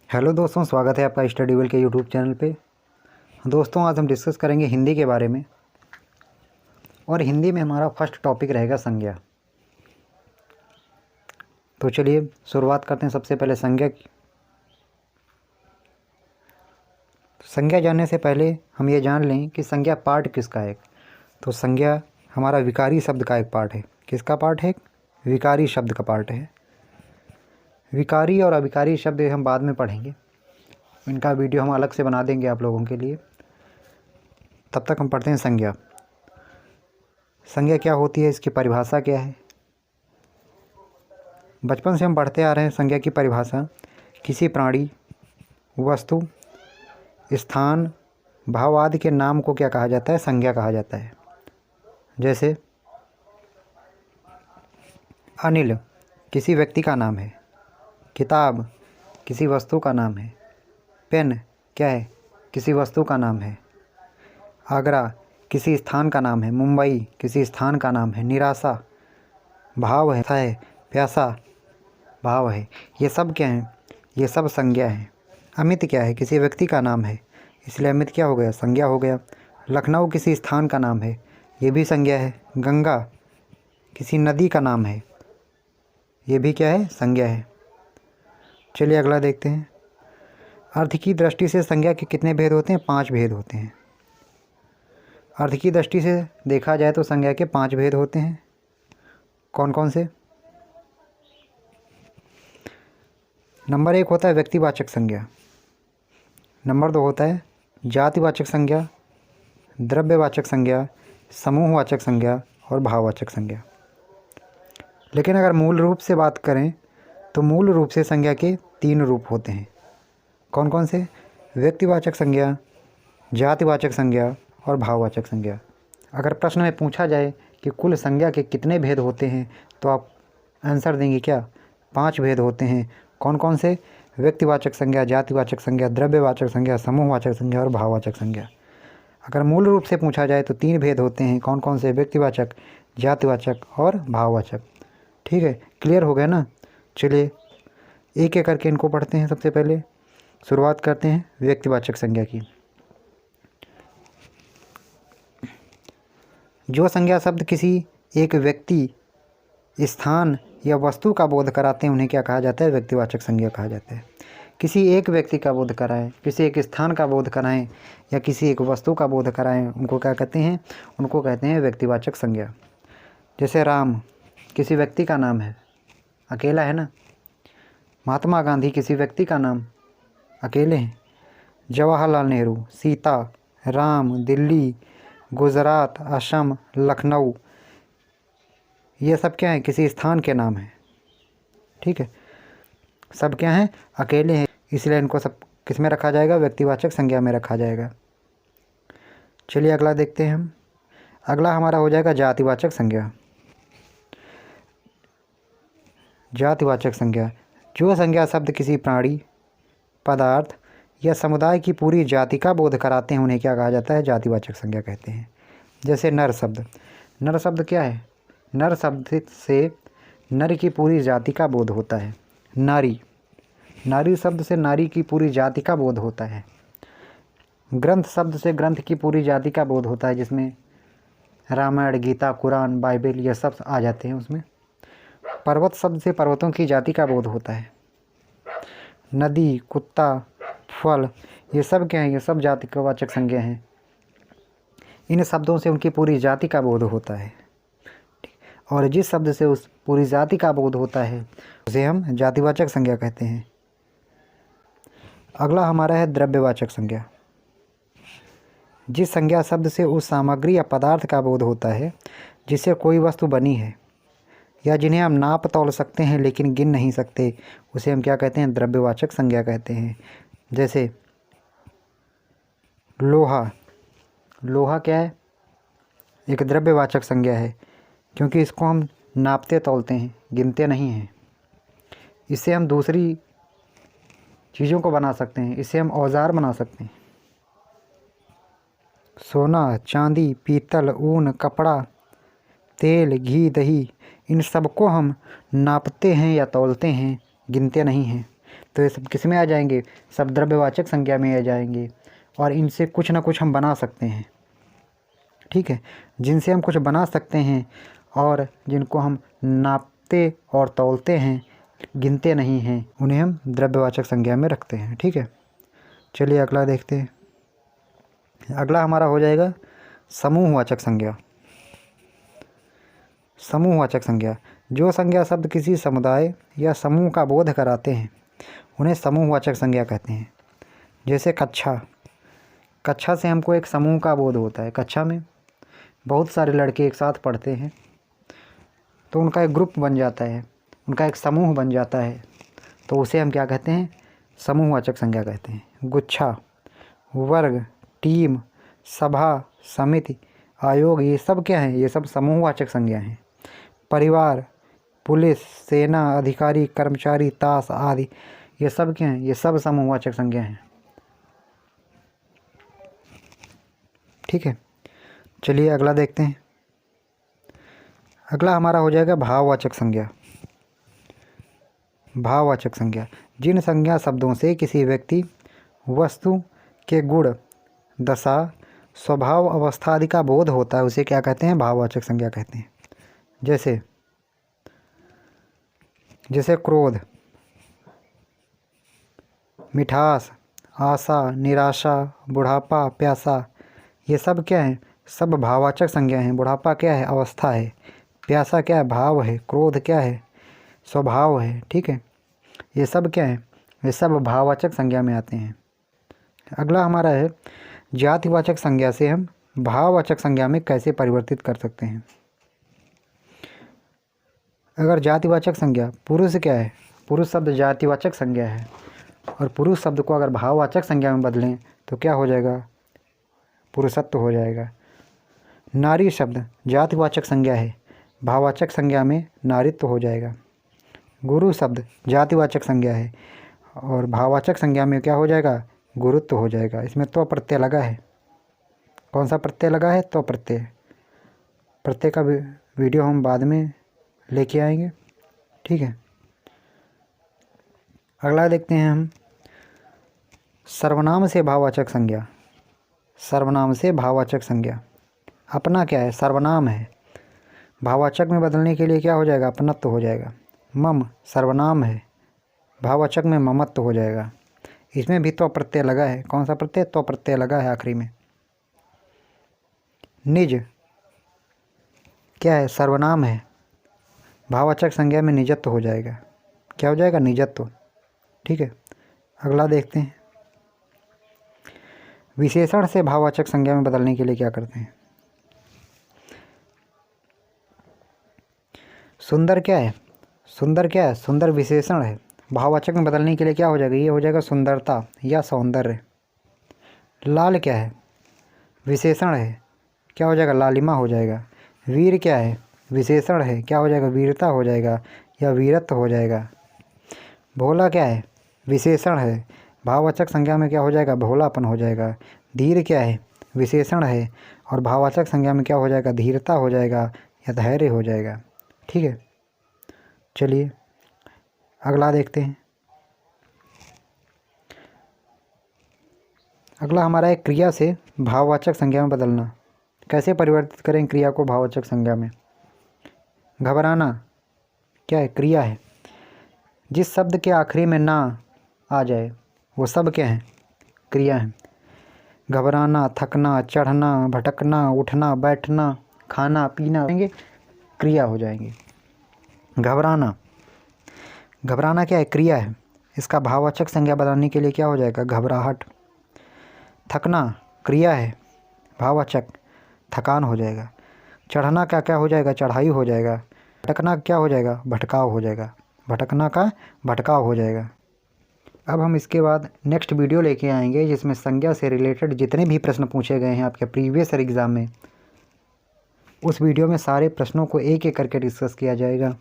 Hello दोस्तों, स्वागत है आपका स्टडी वेल के यूट्यूब चैनल पे। दोस्तों, आज हम डिस्कस करेंगे हिंदी के बारे में और हिंदी में हमारा फर्स्ट टॉपिक रहेगा संज्ञा। तो चलिए शुरुआत करते हैं सबसे पहले संज्ञा की। संज्ञा जानने से पहले हम ये जान लें कि संज्ञा पार्ट किसका है। तो संज्ञा हमारा विकारी शब्द का एक पार्ट है। किसका पार्ट है? विकारी शब्द का पार्ट है। विकारी और अविकारी शब्द हम बाद में पढ़ेंगे, इनका वीडियो हम अलग से बना देंगे आप लोगों के लिए। तब तक हम पढ़ते हैं संज्ञा। संज्ञा क्या होती है, इसकी परिभाषा क्या है। बचपन से हम पढ़ते आ रहे हैं संज्ञा की परिभाषा। किसी प्राणी, वस्तु, स्थान, भाव आदि के नाम को क्या कहा जाता है? संज्ञा कहा जाता है। जैसे अनिल किसी व्यक्ति का नाम है, किताब किसी वस्तु का नाम है, पेन क्या है? किसी वस्तु का नाम है, आगरा किसी स्थान का नाम है, मुंबई किसी स्थान का नाम है, निराशा भाव है, प्यासा भाव है। ये सब क्या है? ये सब संज्ञा है। अमित क्या है? किसी व्यक्ति का नाम है, इसलिए अमित क्या हो गया? संज्ञा हो गया। लखनऊ किसी स्थान का नाम है, ये भी संज्ञा है। गंगा किसी नदी का नाम है, ये भी क्या है? संज्ञा है। चलिए अगला देखते हैं। अर्थ की दृष्टि से संज्ञा के कितने भेद होते हैं? 5 भेद होते हैं। अर्थ की दृष्टि से देखा जाए तो संज्ञा के 5 भेद होते हैं। कौन कौन से? नंबर 1 होता है व्यक्तिवाचक संज्ञा। नंबर 2 होता है जातिवाचक संज्ञा, द्रव्यवाचक संज्ञा, समूहवाचक संज्ञा और भाववाचक संज्ञा। लेकिन अगर मूल रूप से बात करें तो मूल रूप से संज्ञा के 3 रूप होते हैं। कौन कौन से? व्यक्तिवाचक संज्ञा, जातिवाचक संज्ञा और भाववाचक संज्ञा। अगर प्रश्न में पूछा जाए कि कुल संज्ञा के कितने भेद होते हैं तो आप आंसर देंगे क्या? 5 भेद होते हैं। कौन कौन से? व्यक्तिवाचक संज्ञा, जातिवाचक संज्ञा, द्रव्यवाचक संज्ञा, समूहवाचक संज्ञा और भाववाचक संज्ञा। अगर मूल रूप से पूछा जाए तो 3 भेद होते हैं। कौन कौन से? व्यक्तिवाचक, जातिवाचक और भाववाचक। ठीक है, क्लियर हो गया ना? चलिए एक एक करके इनको पढ़ते हैं। सबसे पहले शुरुआत करते हैं व्यक्तिवाचक संज्ञा की। जो संज्ञा शब्द किसी एक व्यक्ति, स्थान या वस्तु का बोध कराते हैं उन्हें क्या कहा जाता है? व्यक्तिवाचक संज्ञा कहा जाता है। किसी एक व्यक्ति का बोध कराएं, किसी एक स्थान का बोध कराएं या किसी एक वस्तु का बोध कराएं, उनको क्या कहते हैं? उनको कहते हैं व्यक्तिवाचक संज्ञा। जैसे राम किसी व्यक्ति का नाम है, अकेला है ना। महात्मा गांधी किसी व्यक्ति का नाम, अकेले हैं। जवाहरलाल नेहरू, सीता, राम, दिल्ली, गुजरात, असम, लखनऊ, ये सब क्या है? किसी स्थान के नाम हैं। ठीक है, सब क्या हैं? अकेले हैं, इसलिए इनको सब किस में रखा जाएगा? व्यक्तिवाचक संज्ञा में रखा जाएगा। चलिए अगला देखते हैं हम। अगला हमारा हो जाएगा जातिवाचक संज्ञा। जातिवाचक संज्ञा, जो संज्ञा शब्द किसी प्राणी, पदार्थ या समुदाय की पूरी जाति का बोध कराते हैं उन्हें क्या कहा जाता है? जातिवाचक संज्ञा कहते हैं। जैसे नर शब्द। नर शब्द क्या है? नर शब्द से नर की पूरी जाति का बोध होता है। नारी, नारी शब्द से नारी की पूरी जाति का बोध होता है। ग्रंथ शब्द से ग्रंथ की पूरी जाति का बोध होता है, जिसमें रामायण, गीता, कुरान, बाइबल ये सब आ जाते हैं उसमें। पर्वत शब्द से पर्वतों की जाति का बोध होता है। नदी, कुत्ता, फल, ये सब क्या है? ये सब जातिवाचक संज्ञा हैं। इन शब्दों से उनकी पूरी जाति का बोध होता है। और जिस शब्द से उस पूरी जाति का बोध होता है उसे हम जातिवाचक संज्ञा कहते हैं। अगला हमारा है द्रव्यवाचक संज्ञा। जिस संज्ञा शब्द से उस सामग्री या पदार्थ का बोध होता है जिससे कोई वस्तु बनी है या जिन्हें हम नाप तौल सकते हैं लेकिन गिन नहीं सकते, उसे हम क्या कहते हैं? द्रव्यवाचक संज्ञा कहते हैं। जैसे लोहा। लोहा क्या है? एक द्रव्यवाचक संज्ञा है, क्योंकि इसको हम नापते तौलते हैं, गिनते नहीं हैं। इससे हम दूसरी चीज़ों को बना सकते हैं, इससे हम औजार बना सकते हैं। सोना, चांदी, पीतल, ऊन, कपड़ा, तेल, घी, दही, इन सब को हम नापते हैं या तौलते हैं, गिनते नहीं हैं। तो ये सब किस में आ जाएंगे, सब द्रव्यवाचक संज्ञा में आ जाएंगे। और इनसे कुछ ना कुछ हम बना सकते हैं, ठीक है। जिनसे हम कुछ बना सकते हैं और जिनको हम नापते और तौलते हैं, गिनते नहीं हैं, उन्हें हम द्रव्यवाचक संज्ञा में रखते हैं, ठीक है। चलिए अगला देखते हैं। अगला हमारा हो जाएगा समूहवाचक संज्ञा। समूहवाचक संज्ञा, जो संज्ञा शब्द किसी समुदाय या समूह का बोध कराते हैं उन्हें समूहवाचक संज्ञा कहते हैं। जैसे कक्षा, कक्षा से हमको एक समूह का बोध होता है। कक्षा में बहुत सारे लड़के एक साथ पढ़ते हैं तो उनका एक ग्रुप बन जाता है, उनका एक समूह बन जाता है, तो उसे हम क्या कहते हैं, समूहवाचक संज्ञा कहते हैं। गुच्छा, वर्ग, टीम, सभा, समिति, आयोग, ये सब क्या हैं, ये सब समूहवाचक संज्ञा हैं। परिवार, पुलिस, सेना, अधिकारी, कर्मचारी, ताश आदि, ये सब क्या हैं, ये सब समूहवाचक संज्ञा हैं, ठीक है। चलिए अगला देखते हैं। अगला हमारा हो जाएगा भाववाचक संज्ञा। भाववाचक संज्ञा, जिन संज्ञा शब्दों से किसी व्यक्ति, वस्तु के गुण, दशा, स्वभाव, अवस्था आदि का बोध होता है उसे क्या कहते हैं, भाववाचक संज्ञा कहते हैं। जैसे क्रोध, मिठास, आशा, निराशा, बुढ़ापा, प्यासा, ये सब क्या है, सब भाववाचक संज्ञा हैं। बुढ़ापा क्या है, अवस्था है। प्यासा क्या है, भाव है। क्रोध क्या है, स्वभाव है, ठीक है। ये सब क्या है, ये सब भाववाचक संज्ञा में आते हैं। अगला हमारा है जातिवाचक संज्ञा से हम भाववाचक संज्ञा में कैसे परिवर्तित कर सकते हैं। अगर जातिवाचक संज्ञा, पुरुष क्या है, पुरुष शब्द जातिवाचक संज्ञा है, और पुरुष शब्द को अगर भाववाचक संज्ञा में बदलें तो क्या हो जाएगा, पुरुषत्व हो जाएगा। नारी शब्द जातिवाचक संज्ञा है, भाववाचक संज्ञा में नारित्व हो जाएगा। गुरु शब्द जातिवाचक संज्ञा है और भाववाचक संज्ञा में क्या हो जाएगा, गुरुत्व हो जाएगा। इसमें तो प्रत्यय लगा है। कौन सा प्रत्यय लगा है, तो प्रत्यय। प्रत्यय का वीडियो हम बाद में लेके आएंगे, ठीक है। अगला देखते हैं हम सर्वनाम से भाववाचक संज्ञा। सर्वनाम से भाववाचक संज्ञा, अपना क्या है, सर्वनाम है, भाववाचक में बदलने के लिए क्या हो जाएगा, अपनत्व हो जाएगा। मम सर्वनाम है, भाववाचक में ममत्व हो जाएगा। इसमें भी तो प्रत्यय लगा है। कौन सा प्रत्यय, तो प्रत्यय लगा है आखिरी में। निज क्या है, सर्वनाम है, भाववाचक संज्ञा में निजत्व हो जाएगा। क्या हो जाएगा, निजत्व, ठीक है। अगला देखते हैं विशेषण से भाववाचक संज्ञा में बदलने के लिए क्या करते हैं। सुंदर क्या है, सुंदर क्या है, सुंदर विशेषण है, भाववाचक में बदलने के लिए क्या हो जाएगा, ये हो जाएगा सुंदरता या सौंदर्य। लाल क्या है, विशेषण है, क्या हो जाएगा, लालिमा हो जाएगा। वीर क्या है, विशेषण है, क्या हो जाएगा, वीरता हो जाएगा या वीरत्व हो जाएगा। भोला क्या है, विशेषण है, भाववाचक संज्ञा में क्या हो जाएगा, भोलापन हो जाएगा। धीर क्या है, विशेषण है और भाववाचक संज्ञा में क्या हो जाएगा, धीरता हो जाएगा या धैर्य हो जाएगा, ठीक है। चलिए अगला देखते हैं। अगला हमारा है क्रिया से भाववाचक संज्ञा में बदलना। कैसे परिवर्तित करें क्रिया को भाववाचक संज्ञा में। घबराना क्या है, क्रिया है, जिस शब्द के आखिरी में ना आ जाए वो सब क्या है, क्रिया है। घबराना, थकना, चढ़ना, भटकना, उठना, बैठना, खाना, पीना क्रिया हो जाएंगे। घबराना, घबराना क्या है, क्रिया है, इसका भाववाचक संज्ञा बदलने के लिए क्या हो जाएगा, घबराहट। थकना क्रिया है, भाववाचक थकान हो जाएगा। चढ़ना का क्या हो जाएगा, चढ़ाई हो जाएगा। भटकना क्या हो जाएगा, भटकाव हो जाएगा। भटकना का भटकाव हो जाएगा। अब हम इसके बाद नेक्स्ट वीडियो लेके आएंगे जिसमें संज्ञा से रिलेटेड जितने भी प्रश्न पूछे गए हैं आपके प्रीवियस ईयर एग्ज़ाम में, उस वीडियो में सारे प्रश्नों को एक एक करके डिस्कस किया जाएगा।